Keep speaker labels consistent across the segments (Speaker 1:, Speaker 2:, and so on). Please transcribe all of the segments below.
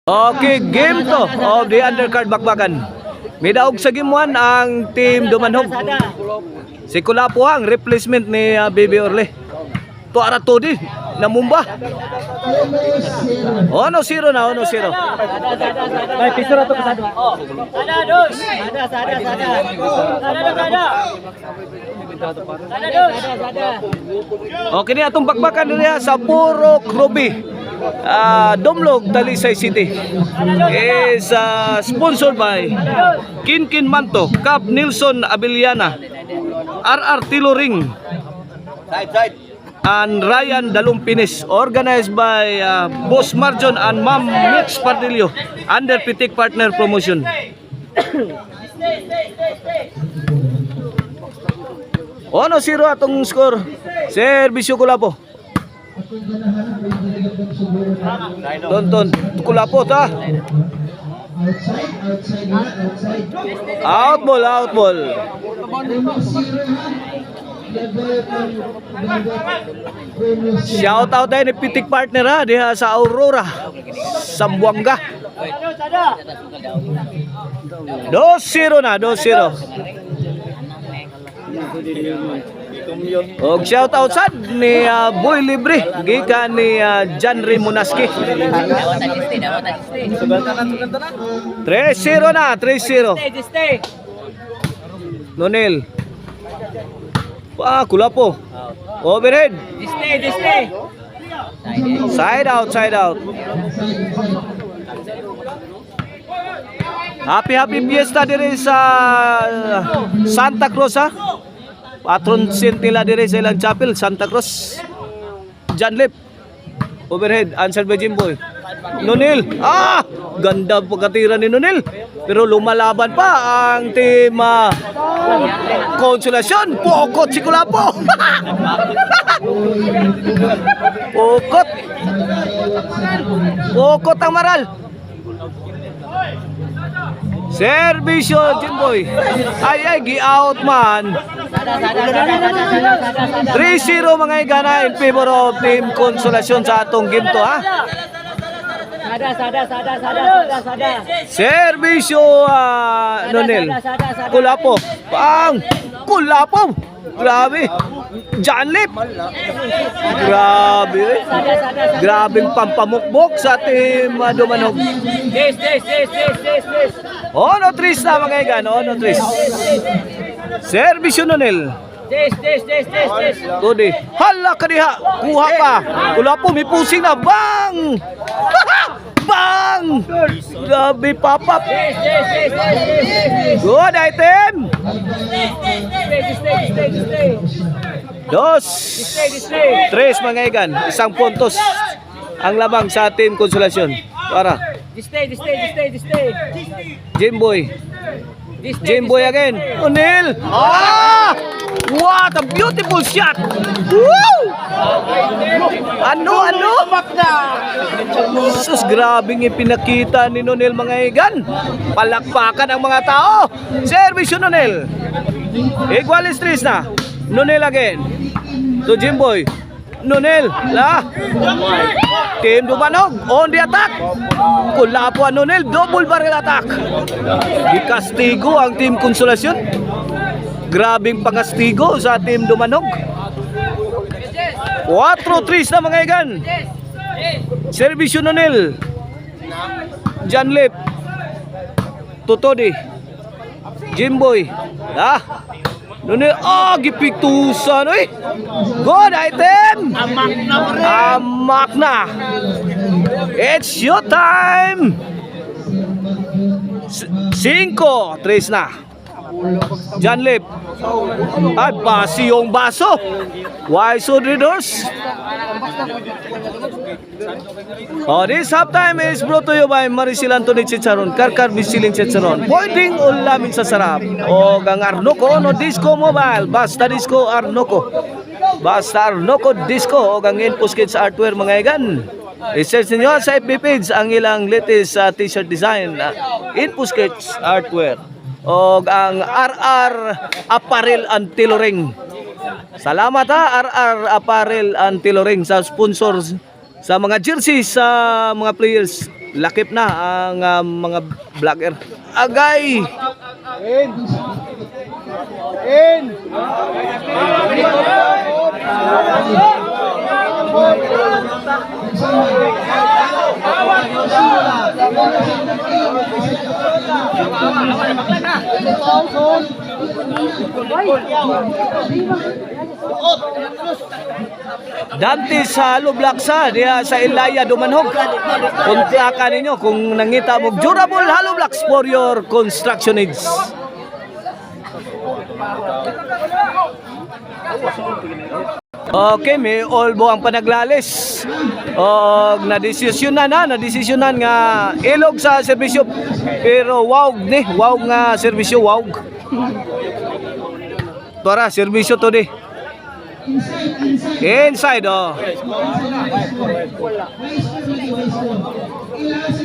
Speaker 1: Okay, game to of the undercard bakbakan. Midaog sa game 1 ang team Dumanhog. Si Kulapo ang replacement ni Baby Orle. Tuara to di namumba. 1-0 na, 1-0.
Speaker 2: May piso na to kasado. Oh. Sada dos. Sada.
Speaker 1: Okay ni atong bakbakan niya sa Purok Ruby. Domlog, Talisay City is sponsored by Kinkin Manto, Cap Nilson Abiliana, RR Tiloring, and Ryan Dalumpinis, organized by Boss Marjon and Ma'am Mitch Pardillo under Pitik Partner Promotion. Ono 0 atong score. Serbisyo Kulapo. Tonton Kulapo ta. Out ball. Shout out tayo ni Pitik Partner ha, diha sa Aurora, Sambuanga. 2-0 na, 2-0. Og shout out sad ni Boy Libre gikan ni John Ray Munaski. 3-0 na, 3-0. Nonel. Kulapo. Overhead. Side out. Happy fiesta diri sa Santa Cruz ha. Patron saint nila diri sa ilang chapel, Santa Cruz. John Lip. Overhead, answered by Jimboy. Nonil. Ganda pagkatira ni Nonil. Pero lumalaban pa ang team Konsolasyon. Pokot si Kulapo. Pokot ang maral. Servisyo Jimboy. Ay gi-out man. 3-0 mga igana in favor of team Konsolasyon sa atong game to ha. Sada. Servisyo Nonel. Kulapo. Kulapo. Grabe. Janlip. Grabing pampamukbok sa team Dumanhog. Ono 3 na mga igan. Ono 3. Servisyo Nonel. Tudi. Hala ka diha. Kuha pa. Kulapo may pusing na. Bang! Bang! Grabe papap. Good item. Dos. 3 mga igan. Isang puntos ang labang sa team Konsolasyon. Para. Jimboy. Jimboy again. O'Neal. What a beautiful shot. Woo! Ano? Sus, grabing ipinakita ni Nonel mga igan. Palakpakan ang mga tao. Servisyo Nonel. Igualis 3 na. Nonel again. To Jimboy. Nonel. Team Dumanhog on the attack. Kulapo ang Nonel. Double barrel attack. Ikastigo ang team Konsolasyon. Grabing pangastigo sa team Dumanhog. 4-3 na mga igan. Servisyo Nonel. Janlip. Tutodi. Jimboy. Nonel. Gipiktusan. Good item. Amak na. It's showtime. 5-3 na. Janlip. Basi yung baso. Why so readers? This halftime is brought to you by Maricel Anthony Chicharon, Karkar Bisiling Chicharon. Pwedeng ulamin sa sarap. O ang Arnoco no Disco Mobile. Basta Disco Arnoco. Basta Arnoco Disco. O ang Infos Kids Artwear mga igan. I-search ninyo sa FB page ang ilang latest t-shirt design. Infos Kids Artwear. O ang RR Apparel and Tailoring. Salamat ha, RR Apparel and Tailoring sa sponsors sa mga jerseys sa mga players. lakip na ang mga vlogger. Agay! Dante sa Lublaksa diya sa Ilaya Dumanhog. Kontak ninyo kung nangita mo durable hollow blocks for your construction needs. Okay, may olbo ang panaglalis. O nadesisyonan nga ilog sa serbisyo. Pero wow ni, wow nga serbisyo, wow. Tora, serbisyo to di. Inside, oh.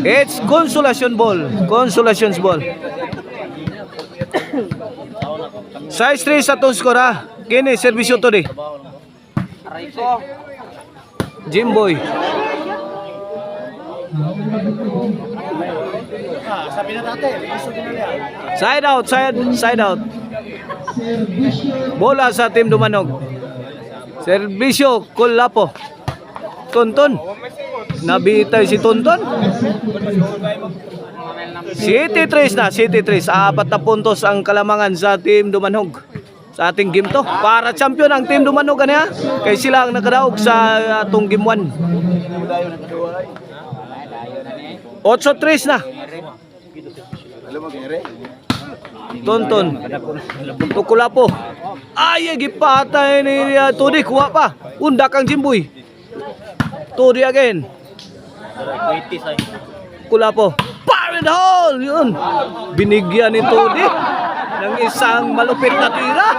Speaker 1: It's consolation ball. Consolations ball. Size 3 sa tong skor, ha. Kini, serbisyo to di. Jimboy. Side out, side out. Bola sa Team Dumanog. Serbisyo, Kulapo. Tonton. Nabitay si Tonton. City 3 na, City 3. 4 na puntos ang kalamangan sa Team Dumanog. Sa ating game to. Para champion ang Team Dumanog kanya. Kay sila ang nakadaog sa atong game 1. 8-3 na. Tonton. Tukulapo. Ay, gipatay ni Tudi. Kuha pa. Undak ang Jimboy. Tudi again. Kulapo. Parent hole. Yun. Binigyan ni Tudi ng isang malupit na tira.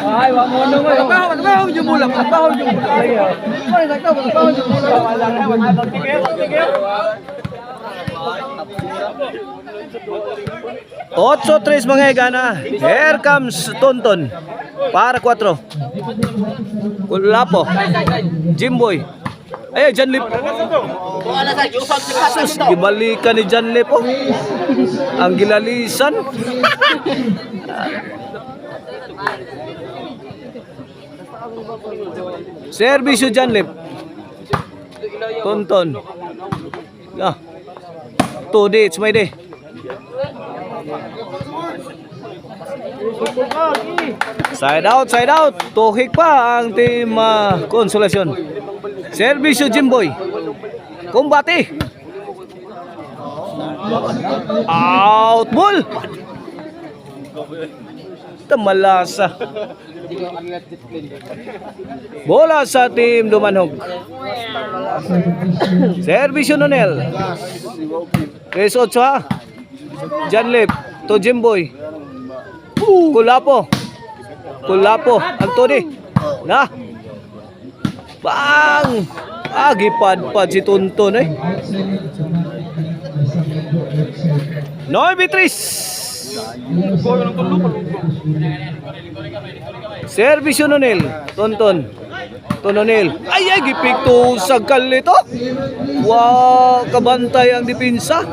Speaker 2: Ay, wag mo nung Trabaho yung mula. Trabaho yung mula.
Speaker 1: 8-3 mga igana. Here comes Tonton. Para 4. Kulapo. Jimboy. Ay, Janlip. Sus, gibalikan ni Janlip, oh. Ang gilalisan. Servisyo Janlip. Tonton. Ah. 2D, it's my day. Side out. Tuhik pa ang Team Consolation. Servisyo Jimboy. Kumbati. Out ball. Tamalasa. Bola sa Team Dumanog. Servisyo Nonel. 3-8 ha. Janlip to Jimboy. Kulapo. Ang Tony. Na. Bang! Gipad-pad si Tonton, eh. 9-3. Servisyo Nonel. Tonton. Tononel. Ay, gipik to sa kalito. Wow, kabantay ang depensa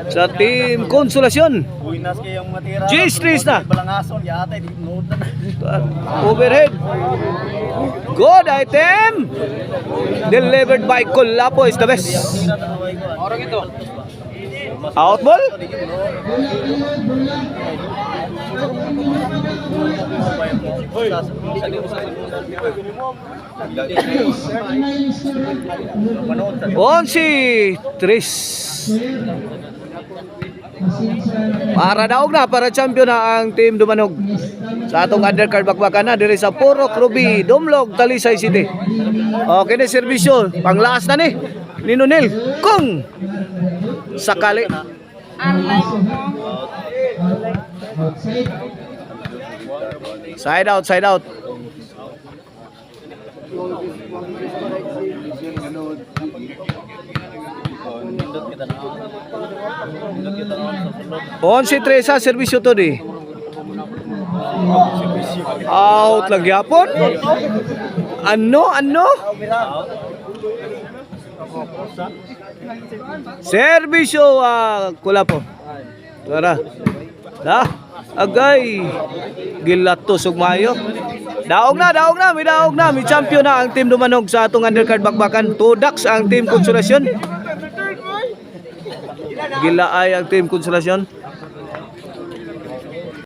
Speaker 1: sa Team Consolation. G-Streets na. Overhead. Good item. Delivered by Kulapo is the best. Out ball. Onsi Tris. Para daog na, para champion na ang Team Dumanog. Sa atong undercard bakbakan na diri sa Purok Ruby, Dumlog, Talisay City. Okay na servisyo, panglaas na ni Nonel. Kung sakali. Side out. Onsi Tresa, servisyo to di. Out lang yapon. Ano? Servisyo Kulapo. Tara. Agay. Gilato sugmayo. Daog na, may champion na ang team Dumanog sa atong undercard bakbakan. Tudaks ang team Konsolasyon. Gila ay ang team Konsolasyon.